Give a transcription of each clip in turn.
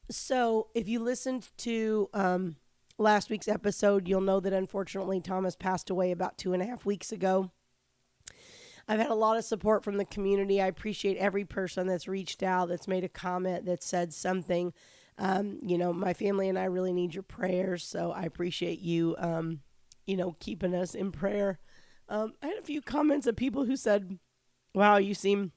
So if you listened to last week's episode, you'll know that unfortunately Thomas passed away about 2.5 weeks ago. I've had a lot of support from the community. I appreciate every person that's reached out, that's made a comment, that said something. My family and I really need your prayers, so I appreciate you, keeping us in prayer. I had a few comments of people who said, wow, you seem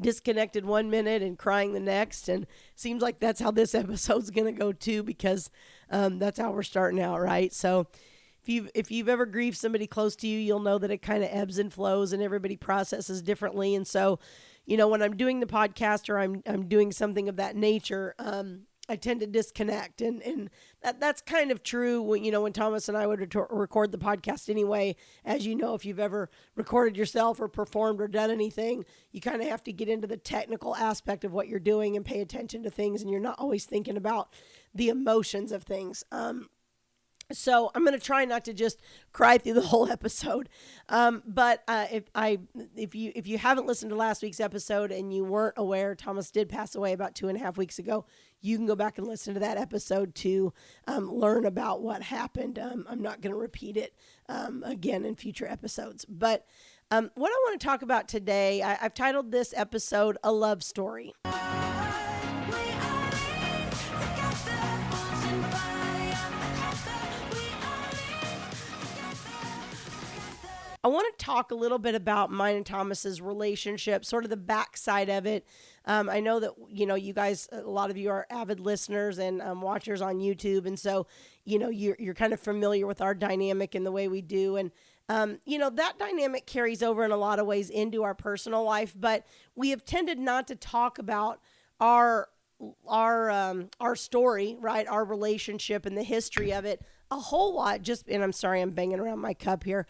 disconnected 1 minute and crying the next, and seems like that's how this episode's going to go too, because that's how we're starting out, right? So if you've ever grieved somebody close to you, you'll know that it kind of ebbs and flows and everybody processes differently. And so, when I'm doing the podcast or I'm doing something of that nature, I tend to disconnect, and that's kind of true when Thomas and I would record the podcast anyway. As you know, if you've ever recorded yourself or performed or done anything, you kind of have to get into the technical aspect of what you're doing and pay attention to things, and you're not always thinking about the emotions of things. So I'm going to try not to just cry through the whole episode. But if you haven't listened to last week's episode and you weren't aware, Thomas did pass away about 2.5 weeks ago. You can go back and listen to that episode to learn about what happened. I'm not going to repeat it again in future episodes. But what I want to talk about today, I've titled this episode "A Love Story." I want to talk a little bit about mine and Thomas's relationship, sort of the backside of it. I know that, you guys, a lot of you are avid listeners and watchers on YouTube. And so, you're kind of familiar with our dynamic and the way we do. And, that dynamic carries over in a lot of ways into our personal life, but we have tended not to talk about our story, right? Our relationship and the history of it a whole lot, and I'm sorry, I'm banging around my cup here.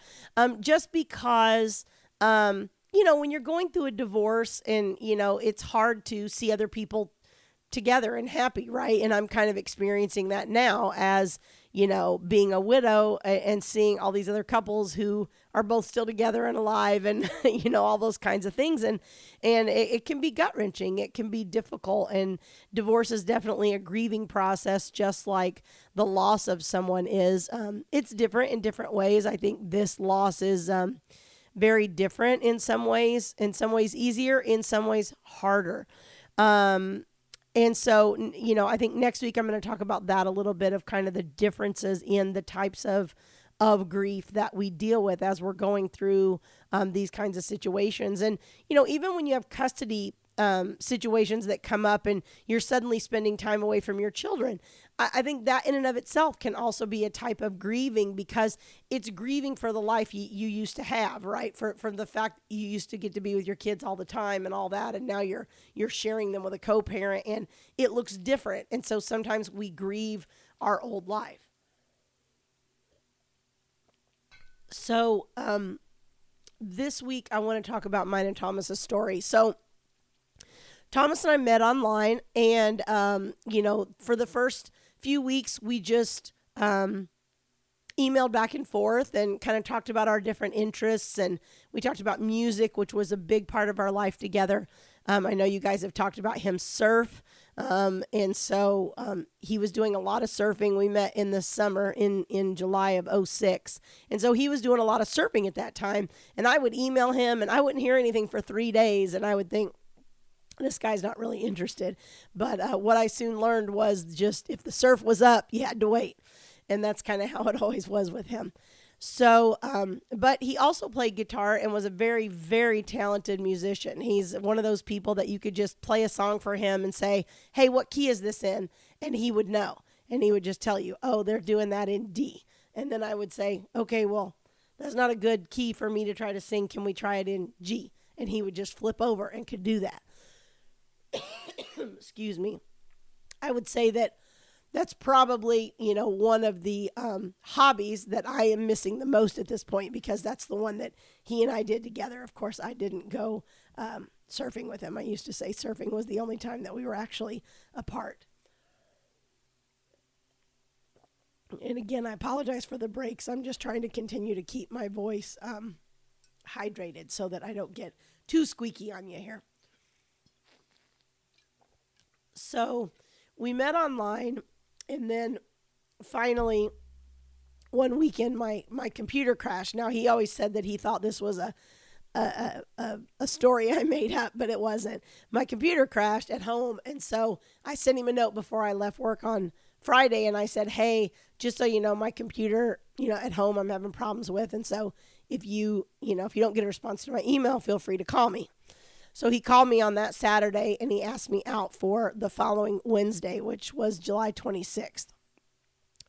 Just because, when you're going through a divorce and, it's hard to see other people together and happy, right? And I'm kind of experiencing that now as, being a widow and seeing all these other couples who are both still together and alive and, all those kinds of things. And it can be gut wrenching. It can be difficult. And divorce is definitely a grieving process, just like the loss of someone is. It's different in different ways. I think this loss is, very different in some ways easier, in some ways harder. And so, I think next week I'm going to talk about that a little bit, of kind of the differences in the types of grief that we deal with as we're going through these kinds of situations. And, even when you have custody situations that come up and you're suddenly spending time away from your children, I think that in and of itself can also be a type of grieving, because it's grieving for the life you used to have, right? For the fact you used to get to be with your kids all the time and all that, and now you're sharing them with a co-parent, and it looks different. And so sometimes we grieve our old life. So this week I want to talk about mine and Thomas's story. So Thomas and I met online, and, for the first few weeks, we just emailed back and forth and kind of talked about our different interests. And we talked about music, which was a big part of our life together. I know you guys have talked about him surf. And so he was doing a lot of surfing. We met in the summer in July of '06. And so he was doing a lot of surfing at that time. And I would email him and I wouldn't hear anything for 3 days. And I would think, this guy's not really interested. But what I soon learned was, just if the surf was up, you had to wait. And that's kind of how it always was with him. So, but he also played guitar and was a very, very talented musician. He's one of those people that you could just play a song for him and say, hey, what key is this in? And he would know. And he would just tell you, oh, they're doing that in D. And then I would say, okay, well, that's not a good key for me to try to sing. Can we try it in G? And he would just flip over and could do that. Excuse me. I would say that that's probably, one of the hobbies that I am missing the most at this point, because that's the one that he and I did together. Of course, I didn't go surfing with him. I used to say surfing was the only time that we were actually apart. And again, I apologize for the breaks. I'm just trying to continue to keep my voice hydrated so that I don't get too squeaky on you here. So we met online, and then finally one weekend my computer crashed. Now, he always said that he thought this was a story I made up, but it wasn't. My computer crashed at home, and so I sent him a note before I left work on Friday, and I said, hey, just so you know, my computer, at home I'm having problems with, and so if you don't get a response to my email, feel free to call me. So he called me on that Saturday, and he asked me out for the following Wednesday, which was July 26th.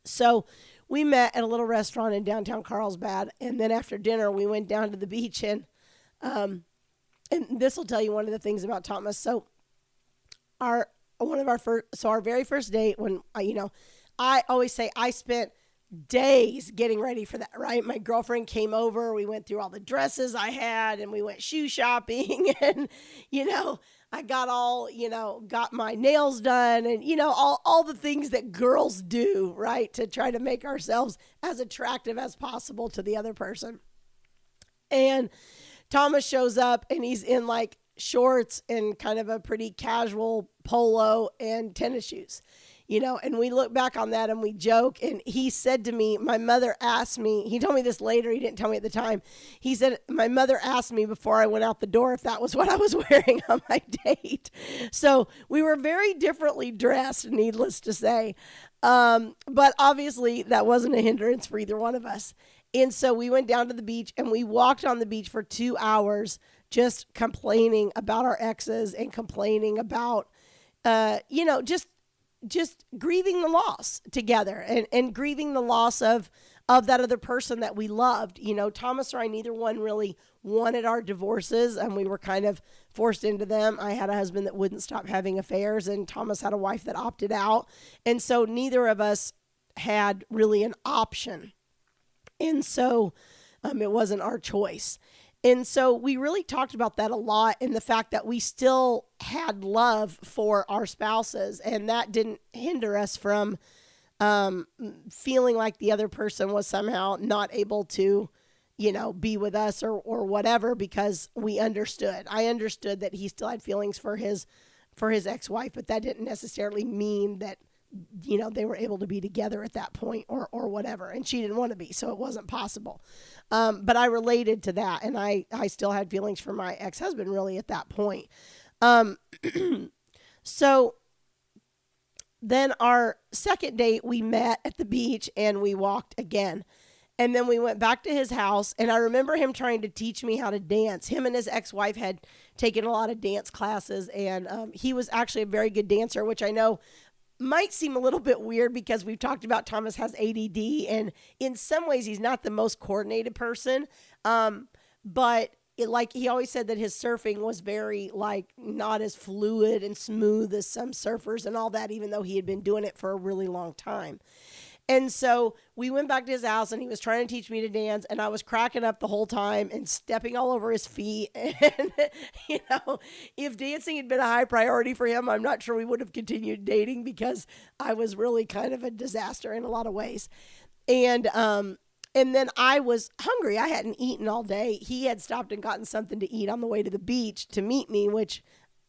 So we met at a little restaurant in downtown Carlsbad, and then after dinner, we went down to the beach, and this will tell you one of the things about Thomas. So our very first date, when I always say I spent days getting ready for that, right? My girlfriend came over, we went through all the dresses I had, and we went shoe shopping, and I got my nails done, and all the things that girls do, right, to try to make ourselves as attractive as possible to the other person. And Thomas shows up, and he's in like shorts and kind of a pretty casual polo and tennis shoes, and we look back on that and we joke. And he said to me, my mother asked me, he told me this later, he didn't tell me at the time. He said, my mother asked me before I went out the door if that was what I was wearing on my date. So we were very differently dressed, needless to say. But obviously that wasn't a hindrance for either one of us. And so we went down to the beach, and we walked on the beach for 2 hours, just complaining about our exes and complaining about, just grieving the loss together, and grieving the loss of that other person that we loved. Thomas or I, neither one really wanted our divorces, and we were kind of forced into them. I had a husband that wouldn't stop having affairs, and Thomas had a wife that opted out. And so neither of us had really an option. And so it wasn't our choice. And so we really talked about that a lot, and the fact that we still had love for our spouses, and that didn't hinder us from feeling like the other person was somehow not able to, be with us or whatever, because we understood. I understood that he still had feelings for his ex-wife, but that didn't necessarily mean that they were able to be together at that point or whatever. And she didn't want to be, so it wasn't possible. But I related to that, and I still had feelings for my ex-husband really at that point. So then our second date, we met at the beach and we walked again. And then we went back to his house, and I remember him trying to teach me how to dance. Him and his ex-wife had taken a lot of dance classes, and he was actually a very good dancer, which I know might seem a little bit weird because we've talked about Thomas has ADD, and in some ways he's not the most coordinated person. But he always said that his surfing was very not as fluid and smooth as some surfers and all that, even though he had been doing it for a really long time. And so we went back to his house, and he was trying to teach me to dance, and I was cracking up the whole time and stepping all over his feet. And, if dancing had been a high priority for him, I'm not sure we would have continued dating, because I was really kind of a disaster in a lot of ways. And then I was hungry. I hadn't eaten all day. He had stopped and gotten something to eat on the way to the beach to meet me, which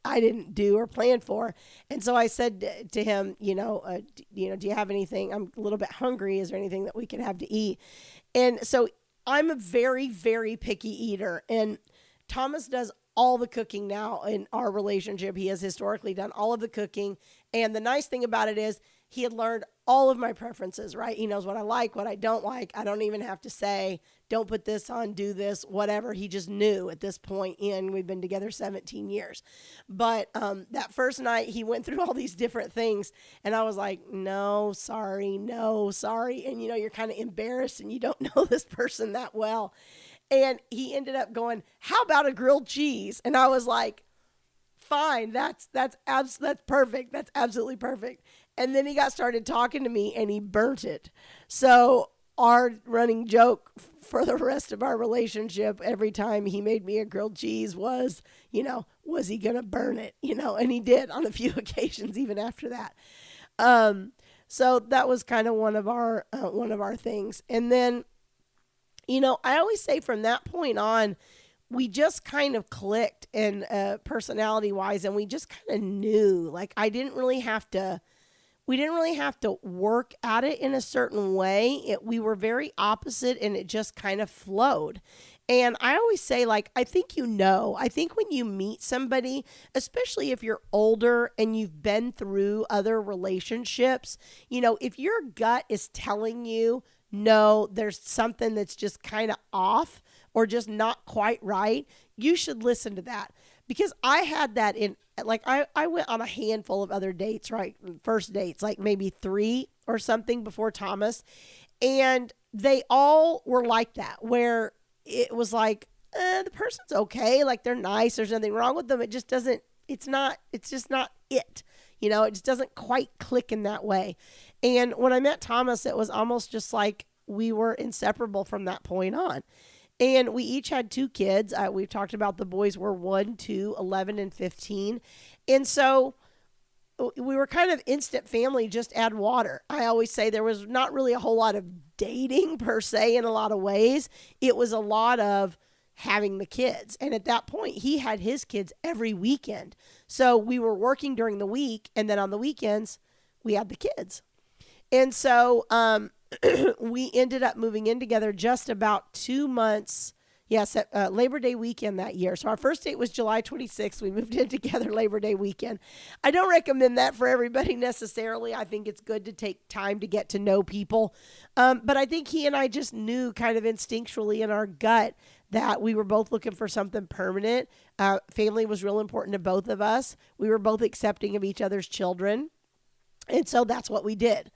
I didn't do or plan for. And so I said to him, do you have anything? I'm a little bit hungry. Is there anything that we could have to eat? And so I'm a very, very picky eater. And Thomas does all the cooking now in our relationship. He has historically done all of the cooking. And the nice thing about it is he had learned all of my preferences, right? He knows what I like, what I don't like. I don't even have to say, don't put this on, do this, whatever. He just knew at this point we've been together 17 years. But that first night he went through all these different things, and I was like, no, sorry. And you're kind of embarrassed, and you don't know this person that well. And he ended up going, how about a grilled cheese? And I was like, fine, that's perfect. That's absolutely perfect. And then he got started talking to me, and he burnt it. So our running joke for the rest of our relationship, every time he made me a grilled cheese, was, was he going to burn it? And he did on a few occasions, even after that. So that was kind of one of our things. And then, I always say from that point on, we just kind of clicked, and personality wise, and we just kind of knew, I didn't really have to we didn't really have to work at it in a certain way. We were very opposite, and it just kind of flowed. And I always say, like, I think I think when you meet somebody, especially if you're older and you've been through other relationships, if your gut is telling you, no, there's something that's just kind of off or just not quite right, you should listen to that. Because I had that I went on a handful of other dates, right? First dates, like maybe 3 or something before Thomas. And they all were like that, where it was like, the person's okay. Like, they're nice. There's nothing wrong with them. It just doesn't, it's just not it. It just doesn't quite click in that way. And when I met Thomas, it was almost just like we were inseparable from that point on. And we each had 2 kids. We've talked about the boys were 1, 2, 11, and 15. And so we were kind of instant family, just add water. I always say there was not really a whole lot of dating per se in a lot of ways. It was a lot of having the kids. And at that point, he had his kids every weekend. So we were working during the week, and then on the weekends, we had the kids. And so we ended up moving in together just about 2 months. Yes, Labor Day weekend that year. So our first date was July 26th. We moved in together Labor Day weekend. I don't recommend that for everybody necessarily. I think it's good to take time to get to know people. But I think he and I just knew kind of instinctually in our gut that we were both looking for something permanent. Family was real important to both of us. We were both accepting of each other's children. And so that's what we did.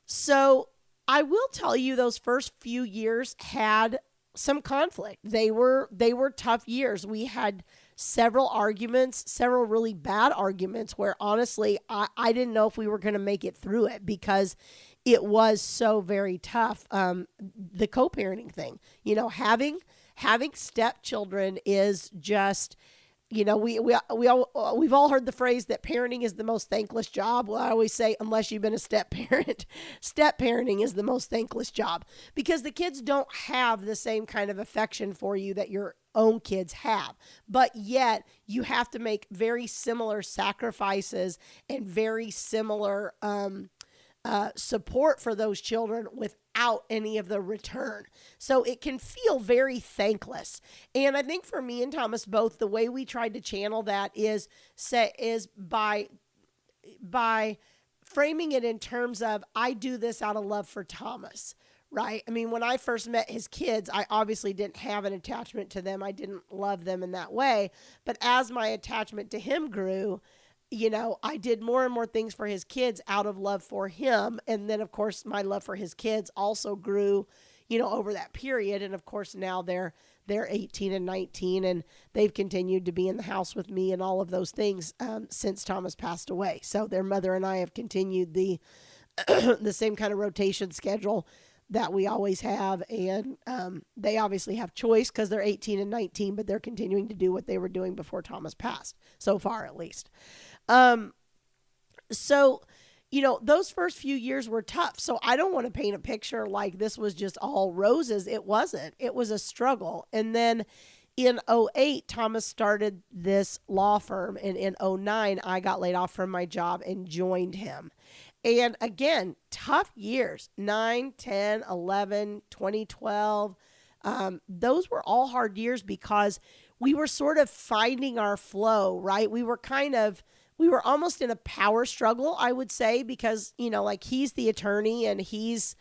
So I will tell you, those first few years had some conflict. They were tough years. We had several arguments, several really bad arguments where honestly, I didn't know if we were going to make it through it because it was so very tough. The co-parenting thing, having stepchildren is just, we've all heard the phrase that parenting is the most thankless job. Well, I always say, unless you've been a step parent, step parenting is the most thankless job because the kids don't have the same kind of affection for you that your own kids have. But yet you have to make very similar sacrifices and very similar support for those children without any of the return. So it can feel very thankless. And I think for me and Thomas both, the way we tried to channel that is by framing it in terms of, I do this out of love for Thomas, right? I mean, when I first met his kids, I obviously didn't have an attachment to them. I didn't love them in that way. But as my attachment to him grew, I did more and more things for his kids out of love for him. And then, of course, my love for his kids also grew, over that period. And, of course, now they're 18 and 19, and they've continued to be in the house with me and all of those things since Thomas passed away. So their mother and I have continued the the same kind of rotation schedule that we always have. And they obviously have choice because they're 18 and 19, but they're continuing to do what they were doing before Thomas passed, so far at least. So, those first few years were tough. So I don't want to paint a picture like this was just all roses. It wasn't. It was a struggle. And then in 2008, Thomas started this law firm. And in 2009, I got laid off from my job and joined him. And again, tough years, 9, 10, 11, 2012. Those were all hard years because we were sort of finding our flow, right? We were almost in a power struggle, I would say, because, he's the attorney and he's,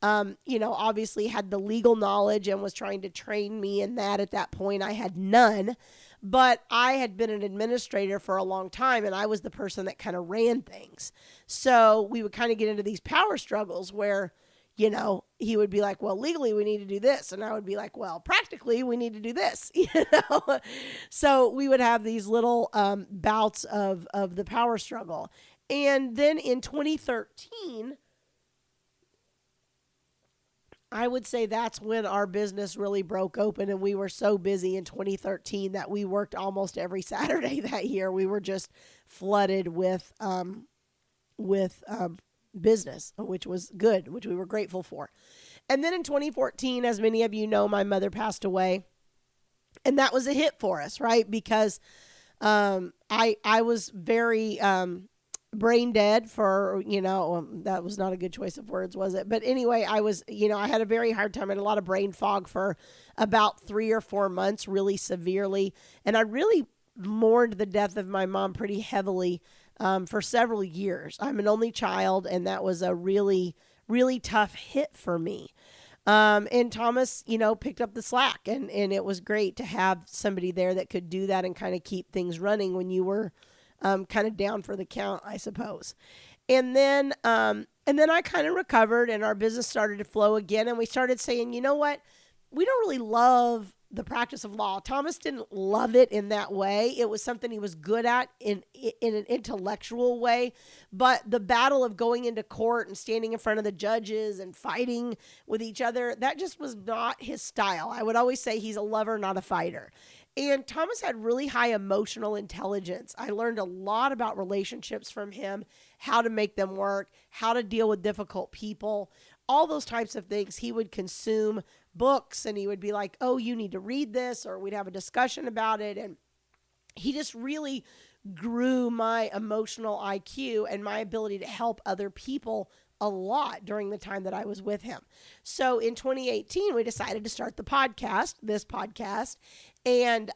obviously had the legal knowledge and was trying to train me in that. At that point, I had none, but I had been an administrator for a long time and I was the person that kind of ran things. So we would kind of get into these power struggles where, he would be like, well, legally we need to do this. And I would be like, well, practically we need to do this, So we would have these little bouts of the power struggle. And then in 2013, I would say that's when our business really broke open, and we were so busy in 2013 that we worked almost every Saturday that year. We were just flooded with business, which was good, which we were grateful for. And then in 2014, as many of you know, my mother passed away, and that was a hit for us, right? Because I was very brain dead for, that was not a good choice of words, was it? But anyway, I had a very hard time. I had a lot of brain fog for about 3 or 4 months, really severely. And I really mourned the death of my mom pretty heavily for several years. I'm an only child, and that was a really, really tough hit for me. And Thomas, picked up the slack, and it was great to have somebody there that could do that and kind of keep things running when you were kind of down for the count, I suppose. And then I kind of recovered, and our business started to flow again. And we started saying, you know what? We don't really love the practice of law. Thomas didn't love it in that way. It was something he was good at in an intellectual way. But the battle of going into court and standing in front of the judges and fighting with each other, that just was not his style. I would always say he's a lover, not a fighter. And Thomas had really high emotional intelligence. I learned a lot about relationships from him, how to make them work, how to deal with difficult people, all those types of things. He would consume books, and he would be like, oh, you need to read this, or we'd have a discussion about it. And he just really grew my emotional IQ and my ability to help other people a lot during the time that I was with him. So in 2018, we decided to start this podcast. And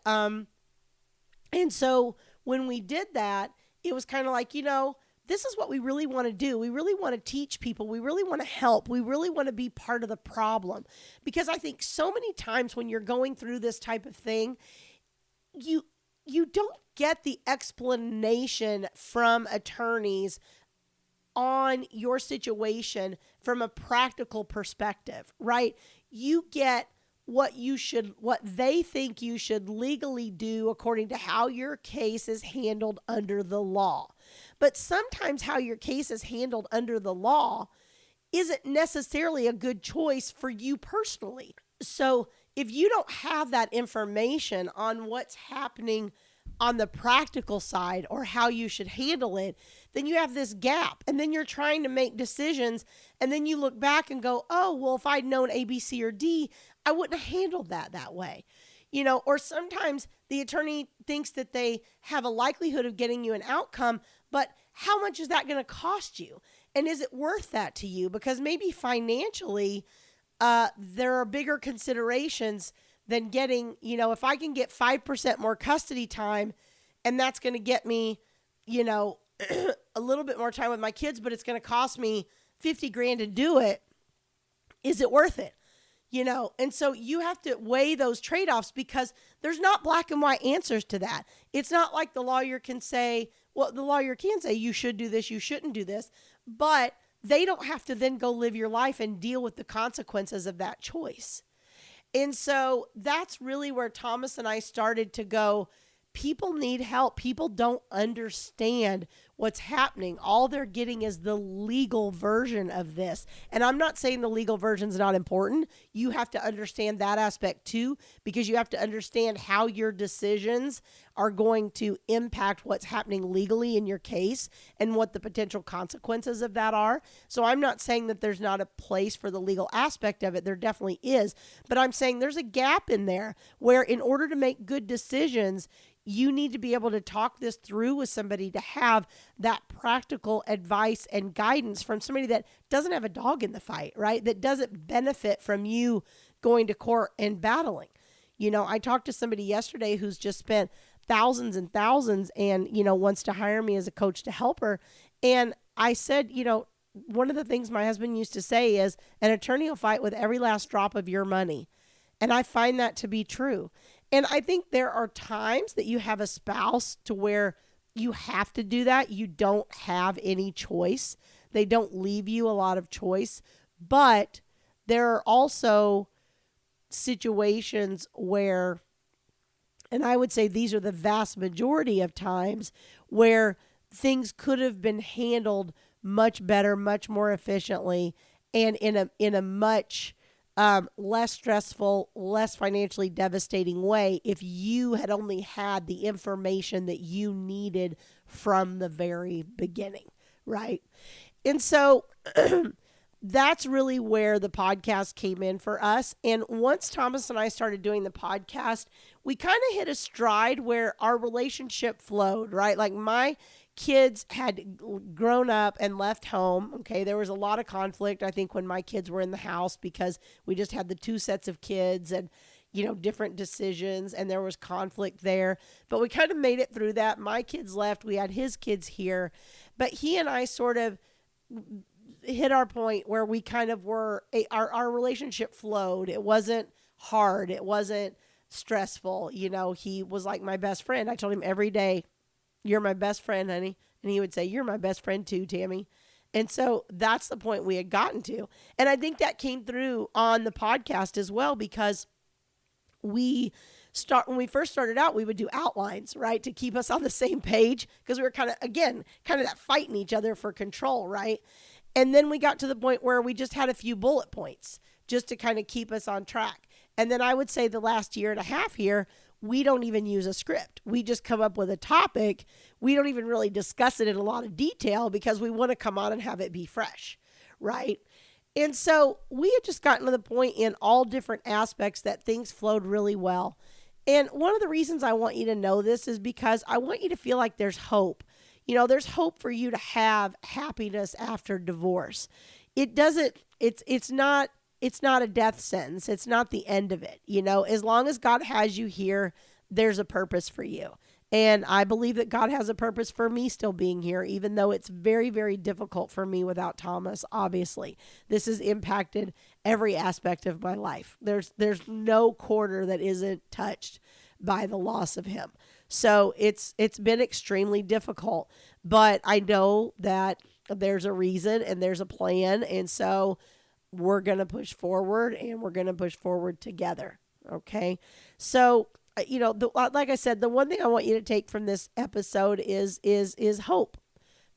so when we did that, it was kind of like, this is what we really want to do. We really want to teach people. We really want to help. We really want to be part of the problem. Because I think so many times when you're going through this type of thing, you don't get the explanation from attorneys on your situation from a practical perspective, right? You get what they think you should legally do according to how your case is handled under the law. But sometimes how your case is handled under the law isn't necessarily a good choice for you personally. So if you don't have that information on what's happening on the practical side or how you should handle it, then you have this gap. And then you're trying to make decisions. And then you look back and go, oh, well, if I'd known A, B, C, or D, I wouldn't have handled that way. Or sometimes the attorney thinks that they have a likelihood of getting you an outcome, but how much is that going to cost you? And is it worth that to you? Because maybe financially, there are bigger considerations than getting, if I can get 5% more custody time, and that's going to get me, a little bit more time with my kids, but it's going to cost me $50,000 to do it. Is it worth it? And so you have to weigh those trade-offs, because there's not black and white answers to that. It's not like the lawyer can say, you should do this, you shouldn't do this, but they don't have to then go live your life and deal with the consequences of that choice. And so that's really where Thomas and I started to go, people need help. People don't understand what's happening. All they're getting is the legal version of this. And I'm not saying the legal version is not important. You have to understand that aspect too, because you have to understand how your decisions are going to impact what's happening legally in your case and what the potential consequences of that are. So I'm not saying that there's not a place for the legal aspect of it. There definitely is. But I'm saying there's a gap in there where, in order to make good decisions, you need to be able to talk this through with somebody, to have that practical advice and guidance from somebody that doesn't have a dog in the fight, right? That doesn't benefit from you going to court and battling. I talked to somebody yesterday who's just spent thousands and thousands and, wants to hire me as a coach to help her. And I said, one of the things my husband used to say is, an attorney will fight with every last drop of your money. And I find that to be true. And I think there are times that you have a spouse to where you have to do that. You don't have any choice. They don't leave you a lot of choice. But there are also situations where, and I would say these are the vast majority of times, where things could have been handled much better, much more efficiently, and in a much less stressful, less financially devastating way if you had only had the information that you needed from the very beginning, right? And so that's really where the podcast came in for us. And once Thomas and I started doing the podcast, we kind of hit a stride where our relationship flowed, right? Like, my kids had grown up and left home. Okay. There was a lot of conflict, I think, when my kids were in the house because we just had the two sets of kids and, different decisions, and there was conflict there. But we kind of made it through that. My kids left. We had his kids here. But he and I sort of hit our point where we kind of were, our relationship flowed. It wasn't hard. It wasn't stressful. He was like my best friend. I told him every day, "You're my best friend, honey." And he would say, "You're my best friend too, Tammy." And so that's the point we had gotten to. And I think that came through on the podcast as well, because when we first started out, we would do outlines, right, to keep us on the same page, because we were kind of that fighting each other for control, right? And then we got to the point where we just had a few bullet points just to kind of keep us on track. And then I would say the last year and a half here, we don't even use a script. We just come up with a topic. We don't even really discuss it in a lot of detail because we want to come on and have it be fresh, right? And so we had just gotten to the point in all different aspects that things flowed really well. And one of the reasons I want you to know this is because I want you to feel like there's hope. There's hope for you to have happiness after divorce. It's not a death sentence. It's not the end of it. As long as God has you here, there's a purpose for you. And I believe that God has a purpose for me still being here, even though it's very, very difficult for me without Thomas. Obviously, this has impacted every aspect of my life. There's no corner that isn't touched by the loss of him. So it's been extremely difficult, but I know that there's a reason and there's a plan. And so we're going to push forward, and we're going to push forward together. Okay. So, like I said, the one thing I want you to take from this episode is hope.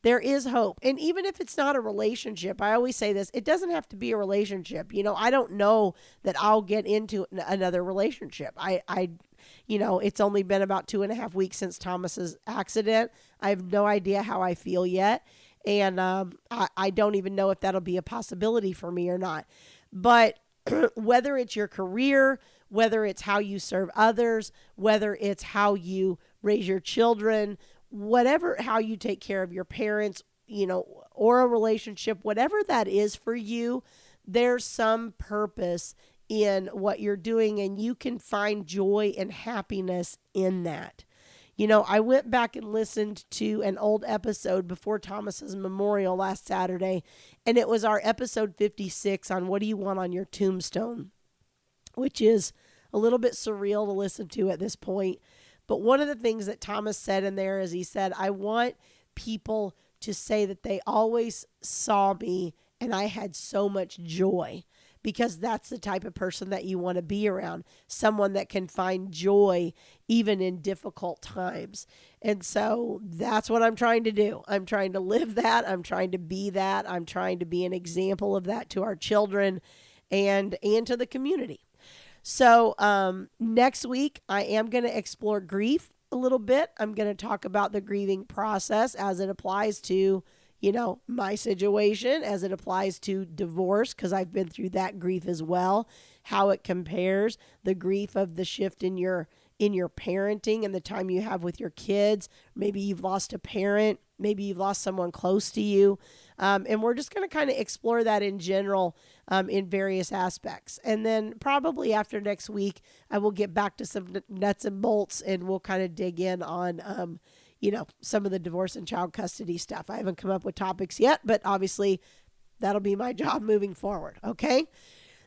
There is hope. And even if it's not a relationship, I always say this, it doesn't have to be a relationship. I don't know that I'll get into another relationship. It's only been about 2.5 weeks since Thomas's accident. I have no idea how I feel yet. And I don't even know if that'll be a possibility for me or not. But whether it's your career, whether it's how you serve others, whether it's how you raise your children, how you take care of your parents, or a relationship, whatever that is for you, there's some purpose in what you're doing, and you can find joy and happiness in that. I went back and listened to an old episode before Thomas's memorial last Saturday, and it was our episode 56 on what do you want on your tombstone, which is a little bit surreal to listen to at this point. But one of the things that Thomas said in there is he said, "I want people to say that they always saw me and I had so much joy," because that's the type of person that you want to be around, someone that can find joy even in difficult times. And so that's what I'm trying to do. I'm trying to live that. I'm trying to be that. I'm trying to be an example of that to our children and to the community. So next week, I am going to explore grief a little bit. I'm going to talk about the grieving process as it applies to my situation, as it applies to divorce, because I've been through that grief as well, how it compares, the grief of the shift in your parenting and the time you have with your kids. Maybe you've lost a parent, maybe you've lost someone close to you. And we're just going to kind of explore that in general, in various aspects. And then probably after next week, I will get back to some nuts and bolts, and we'll kind of dig in on, some of the divorce and child custody stuff. I haven't come up with topics yet, but obviously that'll be my job moving forward. Okay.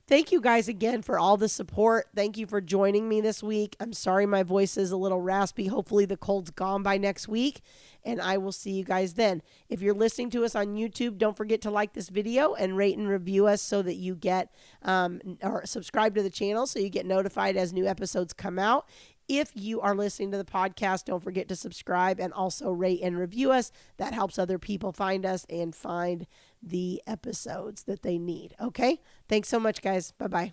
Thank you guys again for all the support. Thank you for joining me this week. I'm sorry my voice is a little raspy. Hopefully the cold's gone by next week, and I will see you guys then. If you're listening to us on YouTube, don't forget to like this video and rate and review us so that you get, or subscribe to the channel so you get notified as new episodes come out. If you are listening to the podcast, don't forget to subscribe and also rate and review us. That helps other people find us and find the episodes that they need. Okay? Thanks so much, guys. Bye-bye.